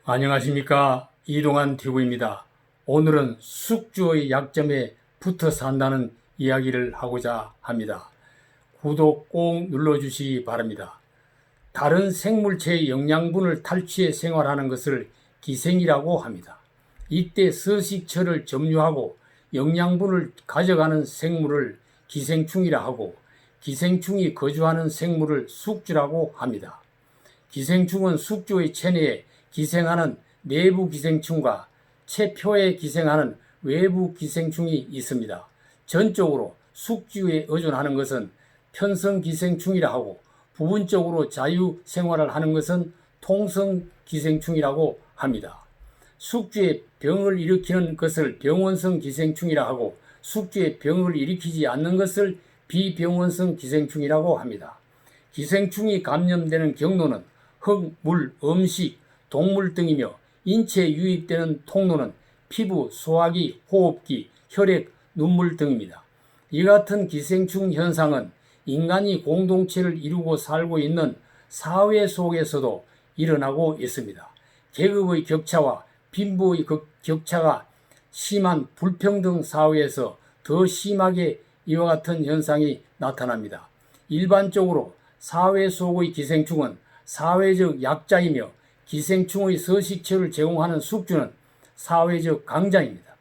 안녕하십니까, 이동환 TV입니다. 오늘은 숙주의 약점에 붙어 산다는 이야기를 하고자 합니다. 구독 꼭 눌러주시기 바랍니다. 다른 생물체의 영양분을 탈취해 생활하는 것을 기생이라고 합니다. 이때 서식처를 점유하고 영양분을 가져가는 생물을 기생충이라 하고, 기생충이 거주하는 생물을 숙주라고 합니다. 기생충은 숙주의 체내에 기생하는 내부 기생충과 체표에 기생하는 외부 기생충이 있습니다. 전적으로 숙주에 의존하는 것은 편성 기생충이라 하고, 부분적으로 자유 생활을 하는 것은 통성 기생충이라고 합니다. 숙주에 병을 일으키는 것을 병원성 기생충이라 하고, 숙주에 병을 일으키지 않는 것을 비병원성 기생충이라고 합니다. 기생충이 감염되는 경로는 흙, 물, 음식, 동물 등이며, 인체에 유입되는 통로는 피부, 소화기, 호흡기, 혈액, 눈물 등입니다. 이 같은 기생충 현상은 인간이 공동체를 이루고 살고 있는 사회 속에서도 일어나고 있습니다. 계급의 격차와 빈부의 격차가 심한 불평등 사회에서 더 심하게 이와 같은 현상이 나타납니다. 일반적으로 사회 속의 기생충은 사회적 약자이며, 기생충의 서식처를 제공하는 숙주는 사회적 강자입니다.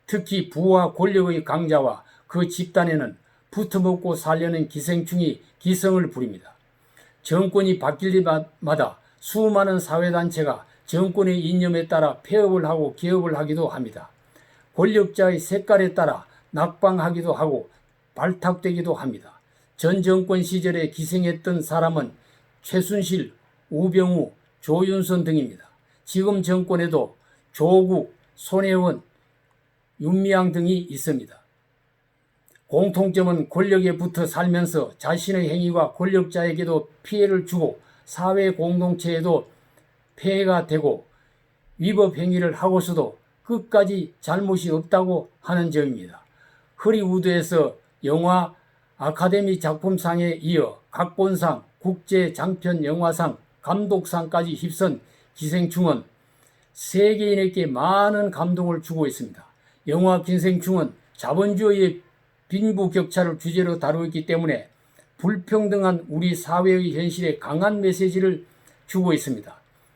특히 부와 권력의 강자와 그 집단에는 붙어먹고 살려는 기생충이 기성을 부립니다. 정권이 바뀔 때마다 수많은 사회단체가 정권의 이념에 따라 폐업을 하고 개업을 하기도 합니다. 권력자의 색깔에 따라 낙방하기도 하고 발탁되기도 합니다. 전 정권 시절에 기생했던 사람은 최순실, 우병우, 조윤선 등입니다. 지금 정권에도 조국, 손혜원, 윤미향 등이 있습니다. 공통점은 권력에 붙어 살면서 자신의 행위가 권력자에게도 피해를 주고 사회 공동체에도 폐해가 되고, 위법 행위를 하고서도 끝까지 잘못이 없다고 하는 점입니다. 허리우드에서 영화 아카데미 작품상에 이어 각본상, 국제 장편 영화상, 감독상까지 휩쓴 기생충은 세계인에게 많은 감동을 주고 있습니다. 영화 기생충은 자본주의의 빈부격차를 주제로 다루기 때문에 불평등한 우리 사회의 현실에 강한 메시지를 주고 있습니다.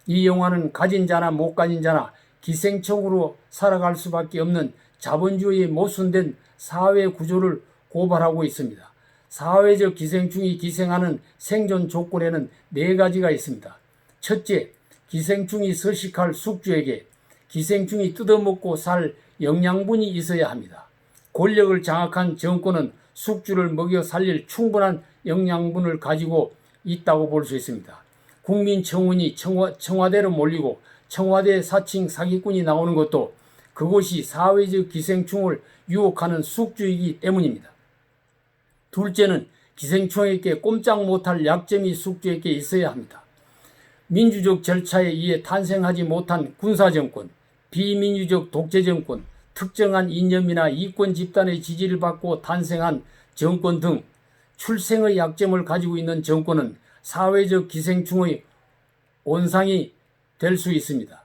이 영화는 가진 자나 못 가진 자나 기생충으로 살아갈 수밖에 없는 자본주의의 모순된 사회 구조를 고발하고 있습니다. 사회적 기생충이 기생하는 생존 조건에는 4가지가 있습니다. 첫째, 기생충이 서식할 숙주에게 기생충이 뜯어먹고 살 영양분이 있어야 합니다. 권력을 장악한 정권은 숙주를 먹여 살릴 충분한 영양분을 가지고 있다고 볼 수 있습니다. 국민청원이 청와대로 몰리고 청와대 사칭 사기꾼이 나오는 것도 그곳이 사회적 기생충을 유혹하는 숙주이기 때문입니다. 둘째는 기생충에게 꼼짝 못할 약점이 숙주에게 있어야 합니다. 민주적 절차에 의해 탄생하지 못한 군사정권, 비민주적 독재정권, 특정한 이념이나 이권 집단의 지지를 받고 탄생한 정권 등 출생의 약점을 가지고 있는 정권은 사회적 기생충의 온상이 될 수 있습니다.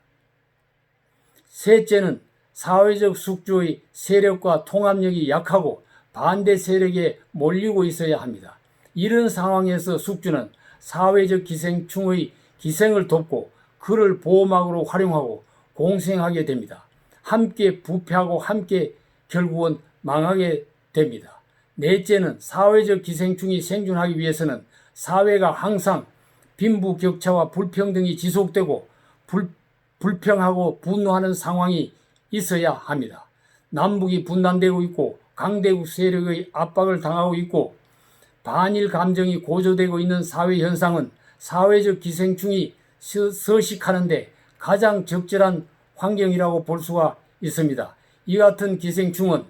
셋째는 사회적 숙주의 세력과 통합력이 약하고 반대 세력에 몰리고 있어야 합니다. 이런 상황에서 숙주는 사회적 기생충의 기생을 돕고 그를 보호막으로 활용하고 공생하게 됩니다. 함께 부패하고 함께 결국은 망하게 됩니다. 넷째는 사회적 기생충이 생존하기 위해서는 사회가 항상 빈부격차와 불평등이 지속되고 불평하고 분노하는 상황이 있어야 합니다. 남북이 분단되고 있고 강대국 세력의 압박을 당하고 있고 반일 감정이 고조되고 있는 사회 현상은 사회적 기생충이 서식하는데 가장 적절한 환경이라고 볼 수가 있습니다. 이 같은 기생충은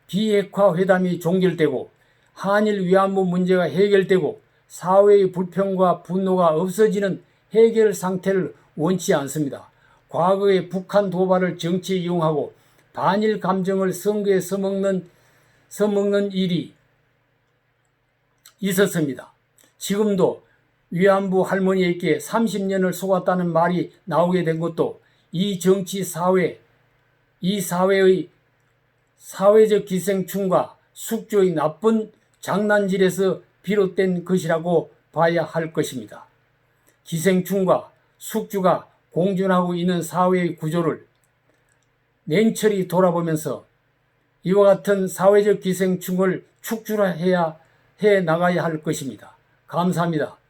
비핵화 회담이 종결되고 한일 위안부 문제가 해결되고 사회의 불평과 분노가 없어지는 해결 상태를 원치 않습니다. 과거에 북한 도발을 정치에 이용하고 반일 감정을 선거에 써먹는 일이 있었습니다. 지금도 위안부 할머니에게 30년을 속았다는 말이 나오게 된 것도 이 정치 사회, 이 사회의 사회적 기생충과 숙주의 나쁜 장난질에서 비롯된 것이라고 봐야 할 것입니다. 기생충과 숙주가 공존하고 있는 사회의 구조를 냉철히 돌아보면서 이와 같은 사회적 기생충을 축출해야 해 나가야 할 것입니다. 감사합니다.